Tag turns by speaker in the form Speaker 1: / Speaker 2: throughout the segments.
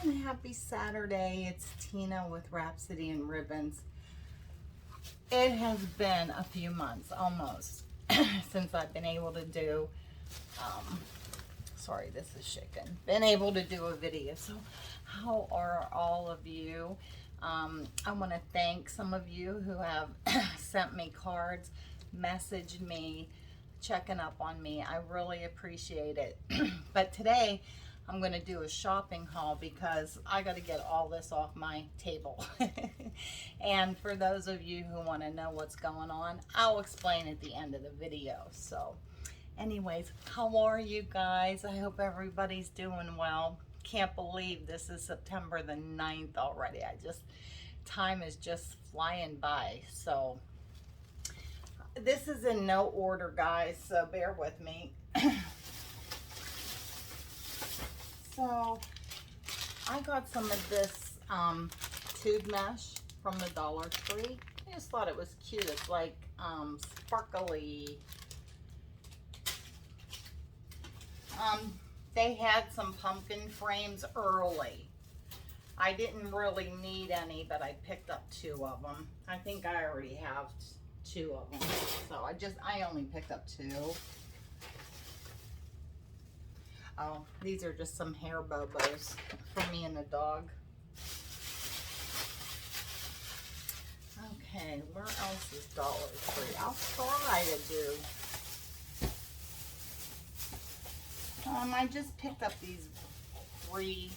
Speaker 1: and happy Saturday. It's Tina with Rhapsody and Ribbons. It has been a few months almost since I've been able to do, sorry, this is shaking, been able to do a video. So how are all of you? I want to thank some of you who have sent me cards, messaged me, checking up on me. I really appreciate it. But today I'm going to do a shopping haul because I got to get all this off my table. And for those of you who want to know what's going on, I'll explain at the end of the video. So anyways, how are you guys? I hope everybody's doing well. Can't believe this is September the 9th already. Time is just flying by. So this is in no order, guys, so bear with me. So I got some of this tube mesh from the Dollar Tree. I just thought it was cute. It's like sparkly. They had some pumpkin frames early. I didn't really need any, but I picked up 2 of them. I think I already have 2 of them. So I only picked up 2. Oh, these are just some hair bobos for me and the dog. Okay, where else is Dollar Tree? I'll try to do. I just picked up these 3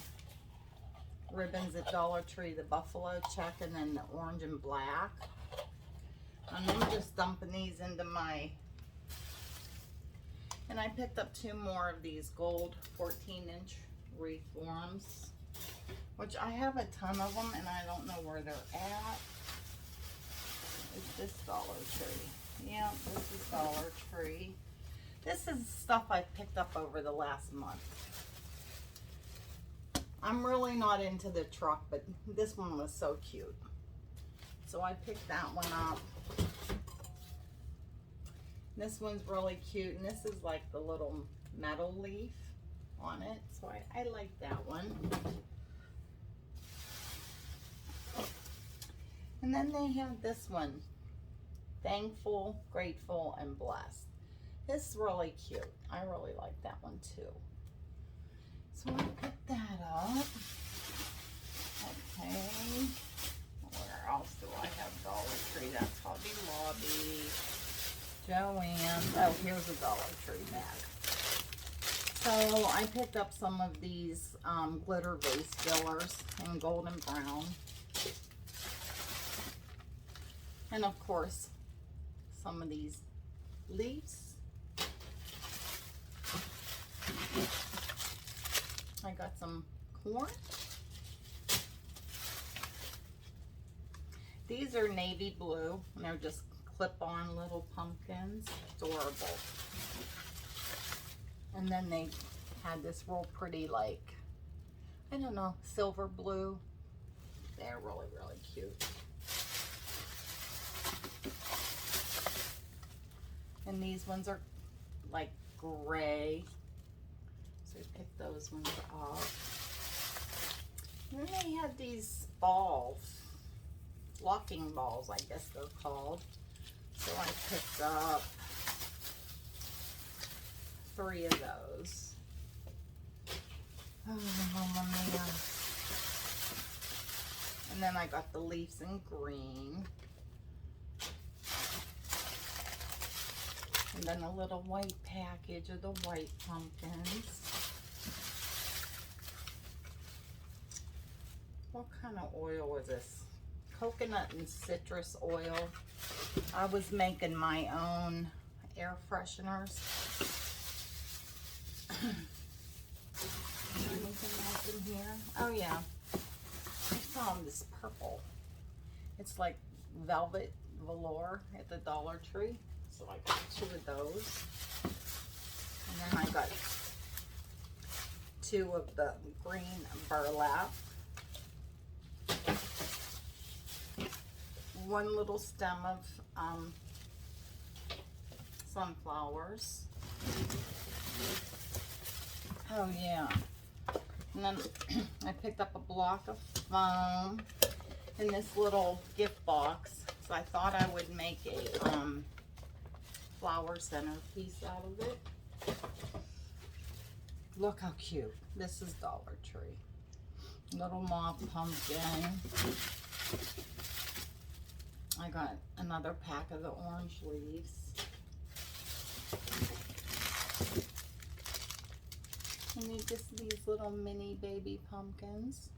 Speaker 1: ribbons at Dollar Tree, the buffalo check and then the orange and black. And I'm just dumping these into my, and I picked up 2 more of these gold 14-inch wreath forms, which I have a ton of them and I don't know where they're at. Is this Dollar Tree? Yeah, this is Dollar Tree. This is stuff I picked up over the last month. I'm really not into the truck, but this one was so cute. So I picked that one up. This one's really cute, and this is like the little metal leaf on it. So I like that one. And then they have this one, Thankful, Grateful, and Blessed. This is really cute. I really like that one too. So I picked that up. Okay. Where else do I have Dollar Tree? That's Hobby Lobby. Joanne. Oh, here's a Dollar Tree bag. So I picked up some of these glitter vase fillers in golden brown. And of course, some of these leaves. I got some corn. These are navy blue, and they're just clip-on little pumpkins. Adorable. And then they had this real pretty, like, I don't know, silver blue. They're really, really cute. And these ones are like gray. So I picked those ones up. And then they had these balls, locking balls, I guess they're called. So I picked up 3 of those. Oh man. And then I got the leaves in green. And then a little white package of the white pumpkins. What kind of oil is this? Coconut and citrus oil. I was making my own air fresheners. Anything else in here? Oh yeah. I saw this purple. It's like velvet velour at the Dollar Tree. So I got 2 of those. And then I got 2 of the green burlap. 1 little stem of sunflowers. Oh yeah. And then I picked up a block of foam in this little gift box. So I thought I would make a flower centerpiece out of it. Look how cute. This is Dollar Tree. Little moth pumpkin. I got another pack of the orange leaves. And you just these little mini baby pumpkins.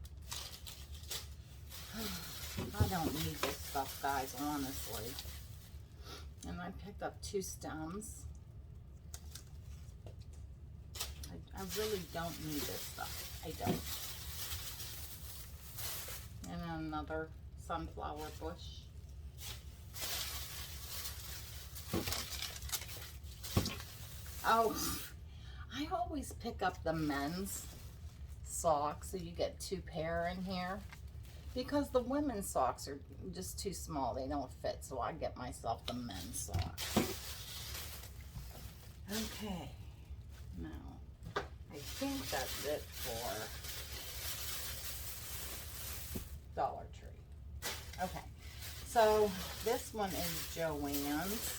Speaker 1: I don't need this stuff, guys, honestly. And I picked up 2 stems. I really don't need this stuff. I don't. And another sunflower bush. Oh, I always pick up the men's socks, so you get 2 pair in here. Because the women's socks are just too small. They don't fit, so I get myself the men's socks. Okay. Now, I think that's it for Dollar Tree. Okay. So, this one is Joann's.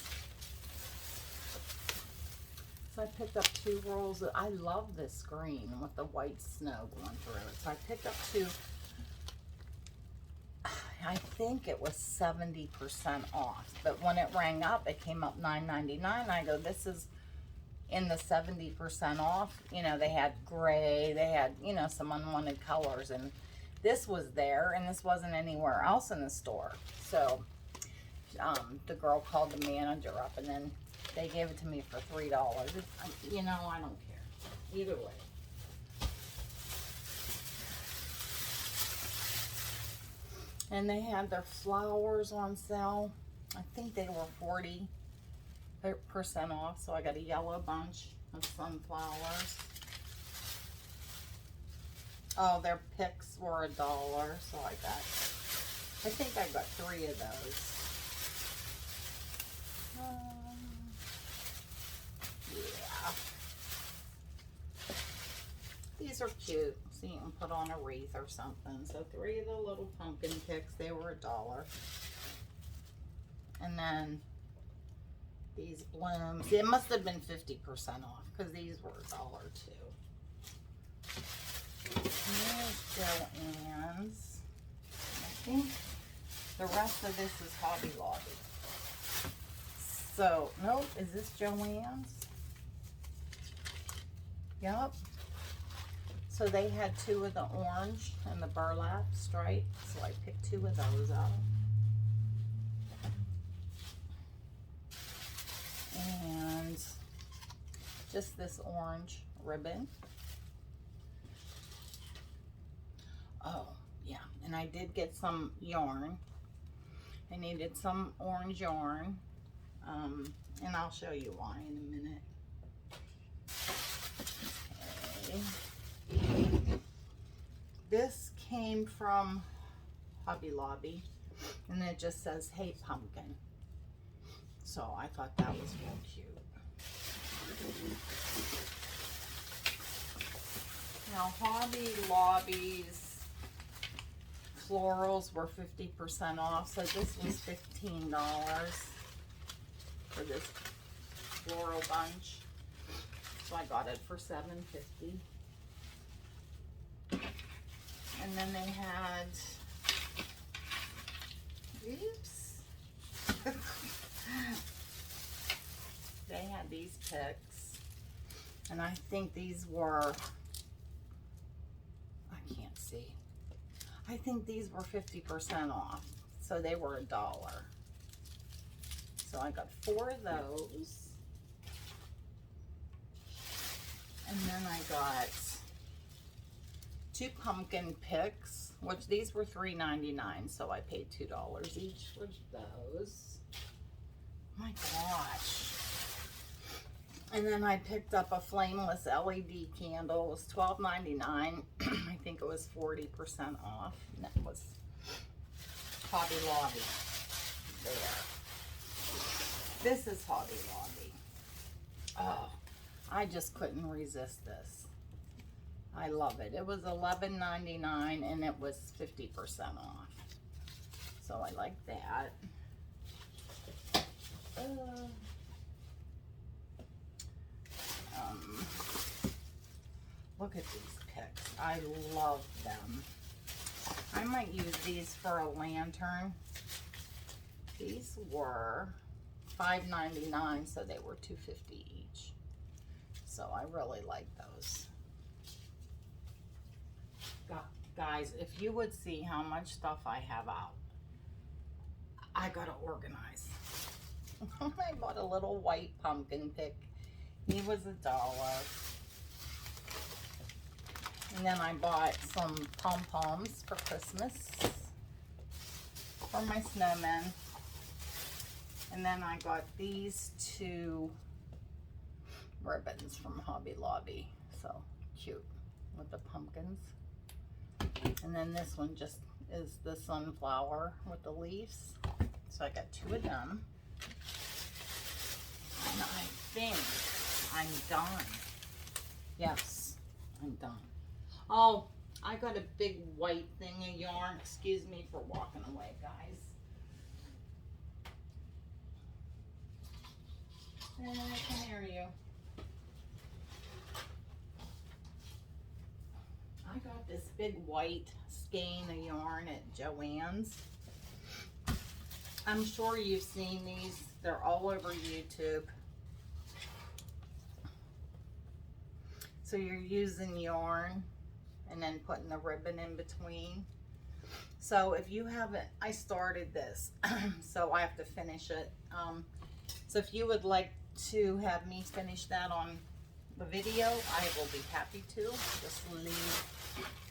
Speaker 1: So I picked up 2 rolls. I love this green with the white snow going through it. So I picked up 2. I think it was 70% off, but when it rang up, it came up $9.99. I go, this is in the 70% off. You know, they had gray, they had, you know, some unwanted colors, and this was there, and this wasn't anywhere else in the store. So the girl called the manager up, and then they gave it to me for $3. You know, I don't care. Either way. And they had their flowers on sale. I think they were 40% off. So I got a yellow bunch of sunflowers. Oh, their picks were $1. So I think I got 3 of those. Yeah. These are cute. So you can put on a wreath or something. So 3 of the little pumpkin picks, they were $1. And then these blooms, it must have been 50% off because these were $1 too. Here's Joann's. I think the rest of this is Hobby Lobby. So, nope, is this Joann's? Yep. So they had 2 of the orange and the burlap stripe. So I picked 2 of those up. And just this orange ribbon. Oh, yeah. And I did get some yarn. I needed some orange yarn. And I'll show you why in a minute. Okay. This came from Hobby Lobby, and it just says, "Hey Pumpkin." So I thought that was real cute. Now Hobby Lobby's florals were 50% off, so this was $15 for this floral bunch. So I got it for $7.50. And then they had, oops, they had these picks, and I think these were, I can't see, I think these were 50% off, so they were $1. So I got 4 of those, and then I got 2 pumpkin picks, which these were $3.99, so I paid $2 each for those. My gosh. And then I picked up a flameless LED candle. It was $12.99. I think it was 40% off. And that was Hobby Lobby there. This is Hobby Lobby. Oh, I just couldn't resist this. I love it. It was $11.99 and it was 50% off. So I like that. Look at these picks. I love them. I might use these for a lantern. These were $5.99, so they were $2.50 each. So I really like those. Guys, if you would see how much stuff I have out, I gotta organize. I bought a little white pumpkin pick. He was $1. And then I bought some pom-poms for Christmas for my snowmen. And then I got these 2 ribbons from Hobby Lobby. So cute with the pumpkins. And then this one just is the sunflower with the leaves. So I got 2 of them. And I think I'm done. Yes, I'm done. Oh, I got a big white thing of yarn. Excuse me for walking away, guys. I can hear you. I got this big white skein of yarn at Joann's. I'm sure you've seen these. They're all over YouTube. So you're using yarn and then putting the ribbon in between. So if you haven't, I started this, so I have to finish it. So if you would like to have me finish that on the video, I will be happy to. Just leave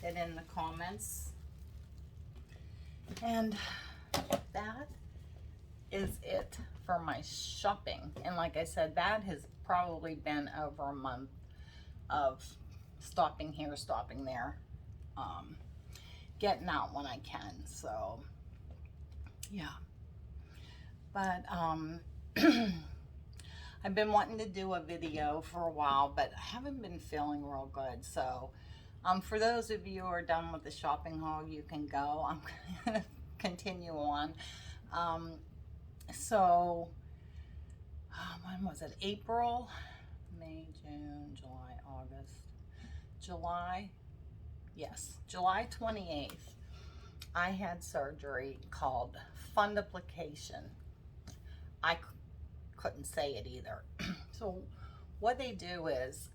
Speaker 1: it in the comments. And that is it for my shopping. And like I said, that has probably been over a month of stopping here, stopping there, getting out when I can. So yeah, but I've been wanting to do a video for a while, but I haven't been feeling real good. So for those of you who are done with the shopping haul, you can go. I'm gonna continue on. When was it? April, May, June, July, August, July, yes, July 28th, I had surgery called fundoplication. I couldn't say it either. So what they do is,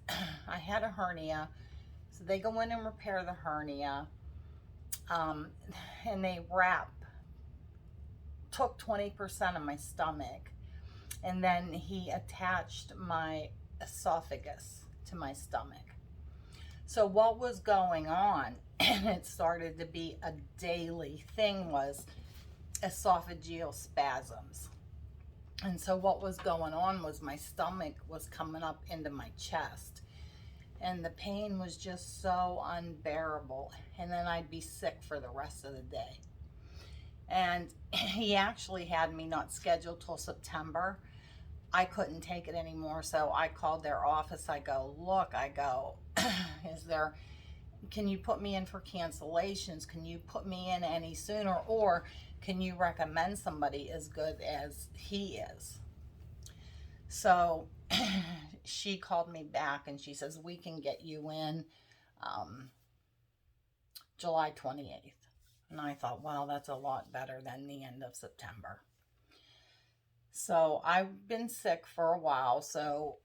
Speaker 1: I had a hernia, so they go in and repair the hernia, and they took 20% of my stomach, and then he attached my esophagus to my stomach. So what was going on, and it started to be a daily thing, was esophageal spasms. And so what was going on was my stomach was coming up into my chest, and the pain was just so unbearable, and then I'd be sick for the rest of the day. And he actually had me not scheduled till September. I couldn't take it anymore, so I called their office. I go, look, can you put me in for cancellations? Can you put me in any sooner? Or can you recommend somebody as good as he is? So she called me back and she says, we can get you in July 28th. And I thought, wow, that's a lot better than the end of September. So I've been sick for a while. So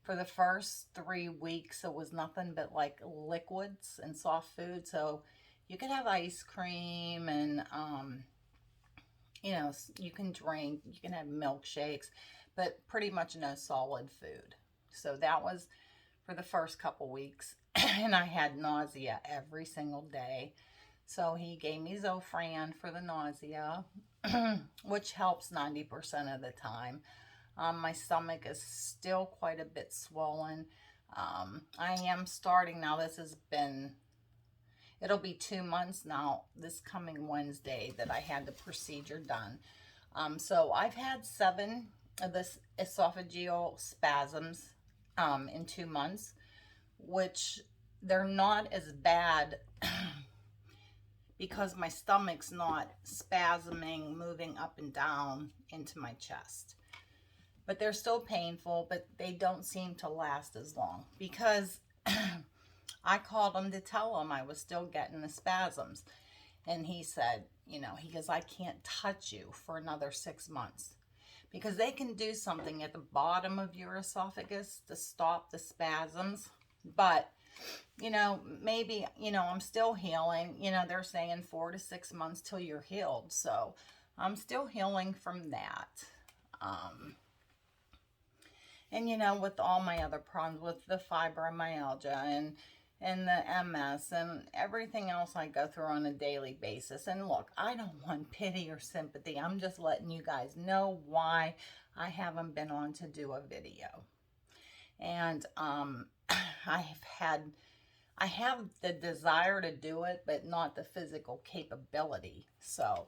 Speaker 1: for the first 3 weeks, it was nothing but like liquids and soft food. So you could have ice cream and, you can drink, you can have milkshakes, but pretty much no solid food. So that was for the first couple weeks. And I had nausea every single day. So he gave me Zofran for the nausea, which helps 90% of the time. My stomach is still quite a bit swollen. I am starting now. It'll be 2 months now, this coming Wednesday, that I had the procedure done. So I've had 7 of this esophageal spasms in 2 months, which they're not as bad because my stomach's not spasming, moving up and down into my chest. But they're still painful, but they don't seem to last as long because I called him to tell him I was still getting the spasms. And he said, you know, he goes, I can't touch you for another 6 months because they can do something at the bottom of your esophagus to stop the spasms. But, you know, maybe, you know, I'm still healing. You know, they're saying 4 to 6 months till you're healed. So I'm still healing from that. And, you know, with all my other problems, with the fibromyalgia and the MS and everything else I go through on a daily basis. And look, I don't want pity or sympathy. I'm just letting you guys know why I haven't been on to do a video. And I have the desire to do it, but not the physical capability. So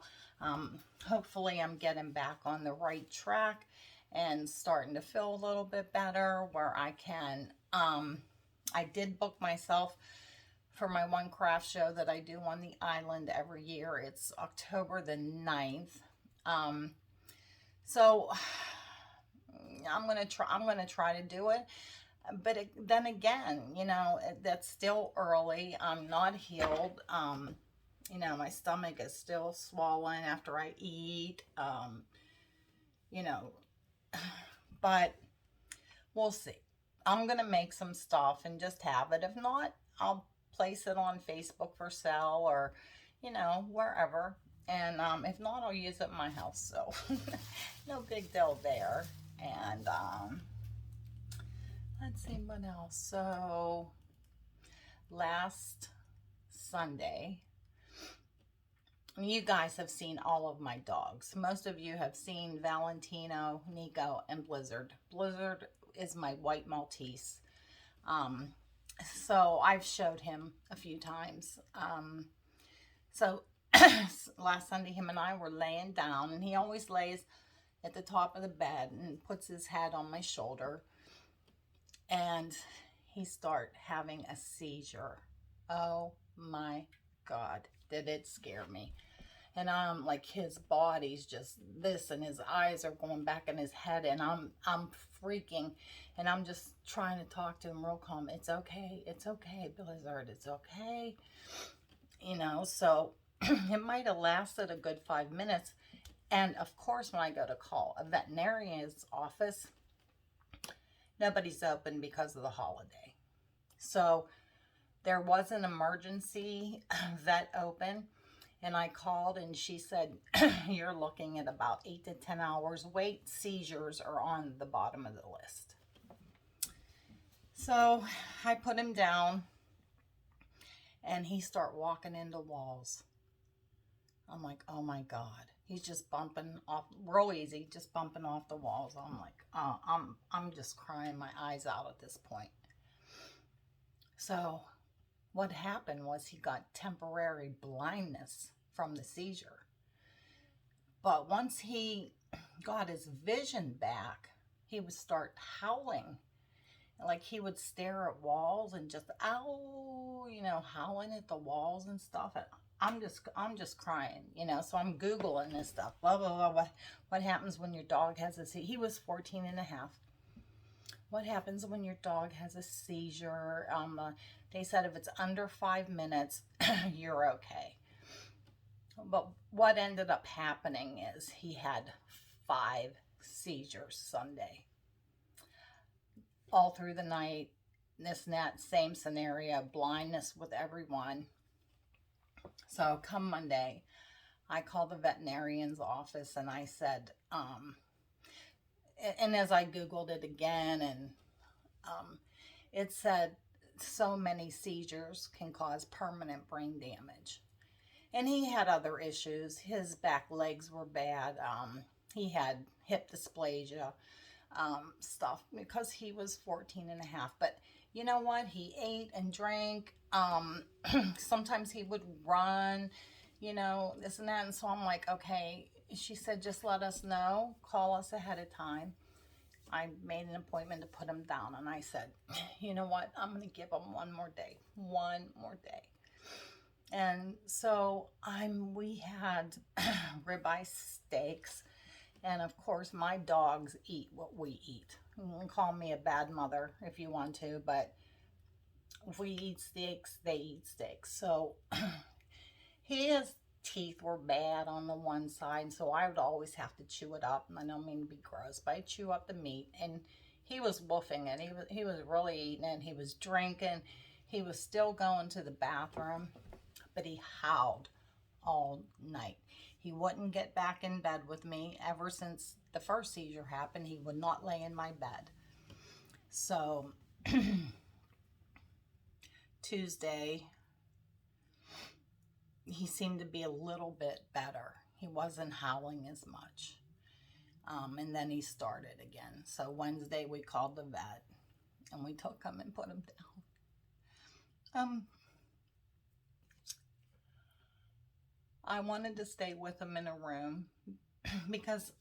Speaker 1: hopefully I'm getting back on the right track and starting to feel a little bit better where I can, I did book myself for my one craft show that I do on the island every year. It's October the 9th. So I'm going to try to do it. But then again, you know, that's still early. I'm not healed. You know, my stomach is still swollen after I eat. You know, but we'll see. I'm going to make some stuff and just have it. If not, I'll place it on Facebook for sale or, you know, wherever. And if not, I'll use it in my house. So no big deal there. And let's see what else. So last Sunday, you guys have seen all of my dogs. Most of you have seen Valentino, Nico, and Blizzard. Blizzard is my white Maltese. So I've showed him a few times. So last Sunday, him and I were laying down, and he always lays at the top of the bed and puts his head on my shoulder. And he started having a seizure. Oh my God, did it scare me. And I'm like, his body's just this, and his eyes are going back in his head, and I'm freaking, and I'm just trying to talk to him real calm. It's okay, Blizzard, it's okay. You know, so it might have lasted a good 5 minutes. And of course, when I go to call a veterinarian's office, nobody's open because of the holiday. So there was an emergency vet open, and I called, and she said, you're looking at about 8 to 10 hours wait. Seizures are on the bottom of the list. So I put him down, and he started walking into walls. I'm like, oh my God. He's just bumping off real easy, just bumping off the walls. I'm like, oh, I'm just crying my eyes out at this point. So what happened was he got temporary blindness from the seizure. But once he got his vision back, he would start howling. Like he would stare at walls and just, ow, you know, howling at the walls and stuff. And I'm just crying, you know. So I'm Googling this stuff. Blah, blah, blah. What happens when your dog has a seizure? He was 14 and a half. What happens when your dog has a seizure? They said if it's under 5 minutes, you're okay. But what ended up happening is he had 5 seizures Sunday. All through the night, this and that, same scenario, blindness with everyone. So come Monday, I called the veterinarian's office, and I said, and as I Googled it again, and it said so many seizures can cause permanent brain damage. And he had other issues. His back legs were bad. He had hip dysplasia stuff because he was 14 and a half. But you know what? He ate and drank. Sometimes he would run, you know, this and that. And so I'm like, okay. She said, just let us know. Call us ahead of time. I made an appointment to put him down, and I said, you know what? I'm going to give him one more day. One more day. And so we had ribeye steaks, and of course my dogs eat what we eat. You can call me a bad mother if you want to, but if we eat steaks, they eat steaks. So his teeth were bad on the one side, so I would always have to chew it up. And I don't mean to be gross, but I chew up the meat, and he was woofing it. He was really eating it. He was drinking. He was still going to the bathroom, but he howled all night. He wouldn't get back in bed with me. Ever since the first seizure happened, he would not lay in my bed. So Tuesday, he seemed to be a little bit better. He wasn't howling as much. And then he started again. So Wednesday we called the vet and we took him and put him down. I wanted to stay with him in a room because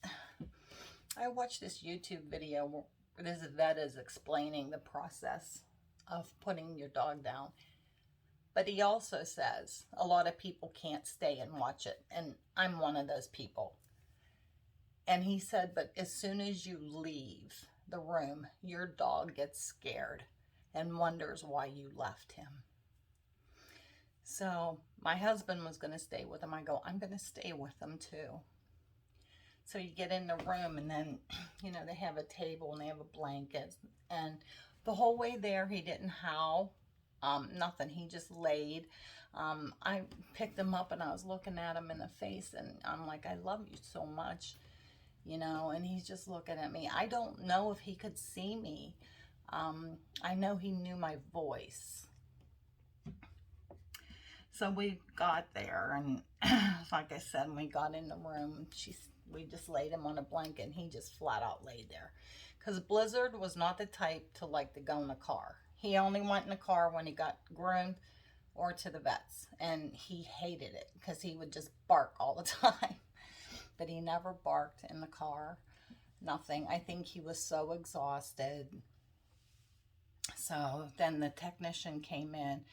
Speaker 1: I watched this YouTube video where this vet is explaining the process of putting your dog down. But he also says a lot of people can't stay and watch it. And I'm one of those people. And he said, but as soon as you leave the room, your dog gets scared and wonders why you left him. So my husband was going to stay with him. I go, I'm going to stay with him too. So you get in the room and then, they have a table and they have a blanket. And the whole way there, he didn't howl. Nothing. He just laid. I picked him up and I was looking at him in the face and I'm like, I love you so much, and he's just looking at me. I don't know if he could see me. I know he knew my voice. So we got there and like I said, we got in the room. We just laid him on a blanket and he just flat out laid there. Because Blizzard was not the type to like to go in the car. He only went in the car when he got groomed or to the vets. And he hated it because he would just bark all the time. But he never barked in the car. Nothing. I think he was so exhausted. So then the technician came in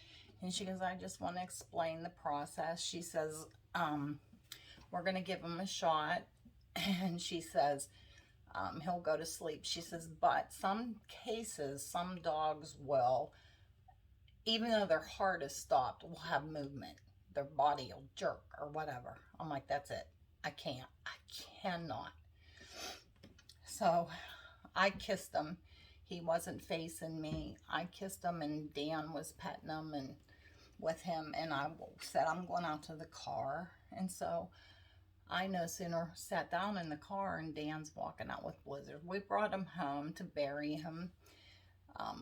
Speaker 1: and she goes, I just want to explain the process. She says, we're going to give him a shot. And she says, he'll go to sleep. She says, but some cases, some dogs will, even though their heart is stopped, will have movement. Their body will jerk or whatever. I'm like, that's it. I can't. I cannot. So I kissed him. He wasn't facing me. I kissed him and Dan was petting him and with him. And I said, I'm going out to the car. And so I no sooner sat down in the car and Dan's walking out with Blizzard. We brought him home to bury him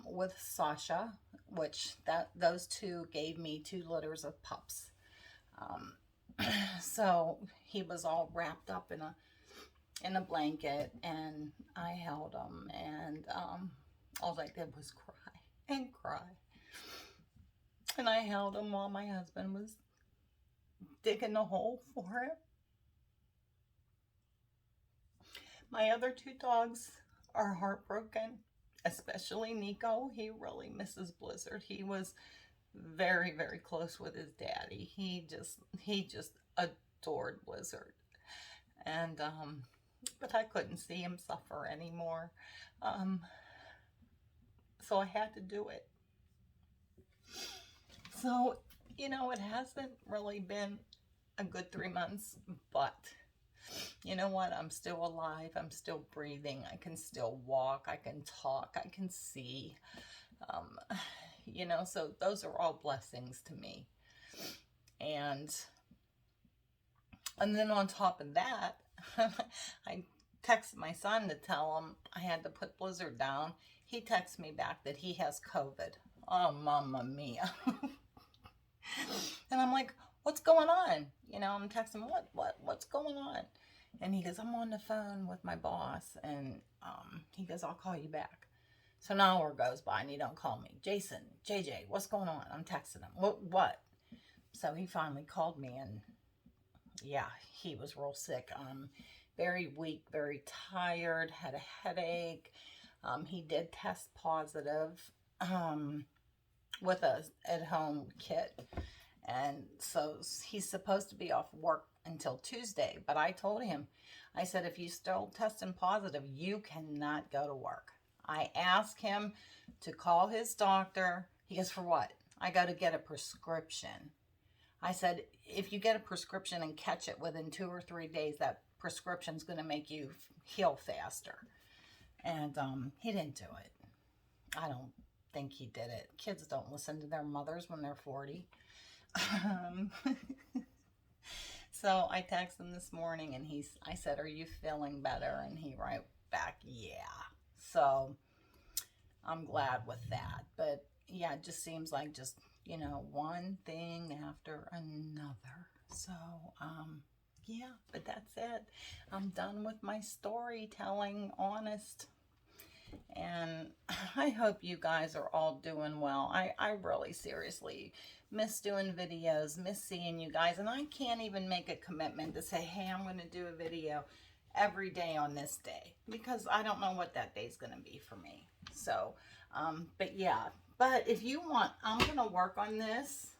Speaker 1: with Sasha, which those two gave me 2 litters of pups. So he was all wrapped up in a blanket and I held him and all I did was cry and cry. And I held him while my husband was digging a hole for him. My other 2 dogs are heartbroken, especially Nico. He really misses Blizzard. He was very, very close with his daddy. He just adored Blizzard. And, but I couldn't see him suffer anymore. So I had to do it. So, it hasn't really been a good 3 months, but you know what? I'm still alive. I'm still breathing. I can still walk. I can talk. I can see. So those are all blessings to me. And then on top of that, I texted my son to tell him I had to put Blizzard down. He texted me back that he has COVID. Oh, mamma mia. And I'm like, what's going on? I'm texting him, what's going on? And he goes, I'm on the phone with my boss. And he goes, I'll call you back. So an hour goes by and he don't call me. Jason, JJ, what's going on? I'm texting him. What? So he finally called me and yeah, he was real sick. very weak, very tired, had a headache. He did test positive with a at-home kit. And so he's supposed to be off work until Tuesday. But I told him, I said, if you still testing positive, you cannot go to work. I asked him to call his doctor. He goes, for what? I go to get a prescription. I said, if you get a prescription and catch it within 2 or 3 days, that prescription's going to make you heal faster. And he didn't do it. I don't think he did it. Kids don't listen to their mothers when they're 40. So I texted him this morning and I said, are you feeling better? And he wrote back, yeah. So I'm glad with that. But yeah, it just seems like just, one thing after another. So, yeah, but that's it. I'm done with my storytelling, honest. And I hope you guys are all doing well. I really seriously miss doing videos, miss seeing you guys. And I can't even make a commitment to say, hey, I'm going to do a video every day on this day, because I don't know what that day is going to be for me. So, but yeah, but if you want, I'm going to work on this.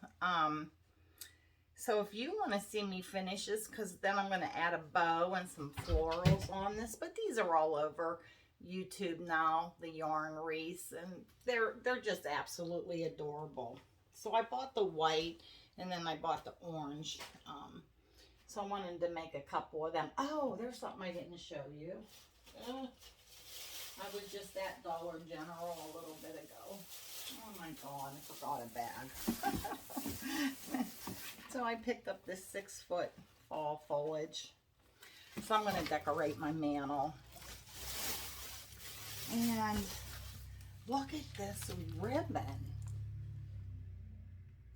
Speaker 1: So if you want to see me finish this, because then I'm going to add a bow and some florals on this, but these are all over YouTube now, the yarn wreaths, and they're just absolutely adorable. So I bought the white and then I bought the orange. So I wanted to make a couple of them. Oh, there's something I didn't show you. I was just at Dollar General a little bit ago. Oh my God, I forgot a bag. So I picked up this 6-foot fall foliage. So I'm going to decorate my mantle. And look at this ribbon.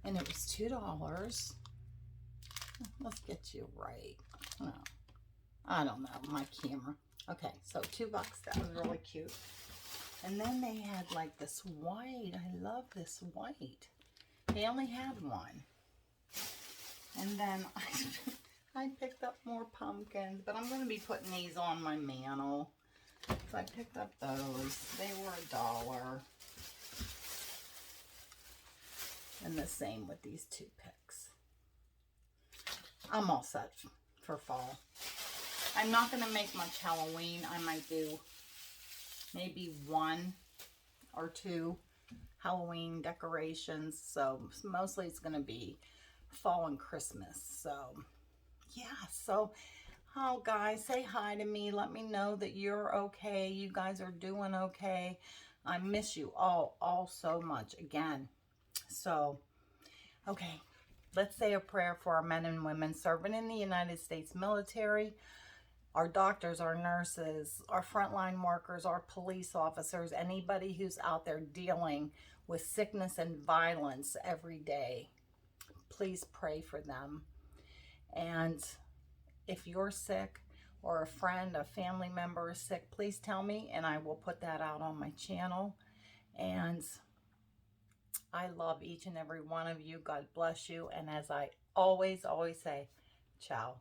Speaker 1: And it was $2. Let's get you right. No, I don't know, my camera. Okay, so $2. That was really cute. And then they had like this white. I love this white. They only had one. And then I picked up more pumpkins, but I'm going to be putting these on my mantle. So I picked up those. They were $1. And the same with these 2 picks. I'm all set for fall. I'm not going to make much Halloween. I might do maybe 1 or 2 Halloween decorations. So mostly it's going to be fall and Christmas. So yeah, so oh guys, say hi to me. Let me know that you're okay. You guys are doing okay. I miss you all so much again. So okay, let's say a prayer for our men and women serving in the United States military, our doctors, our nurses, our frontline workers, our police officers, anybody who's out there dealing with sickness and violence every day. Please pray for them. And if you're sick or a friend, a family member is sick, please tell me and I will put that out on my channel. And I love each and every one of you. God bless you. And as I always say, ciao.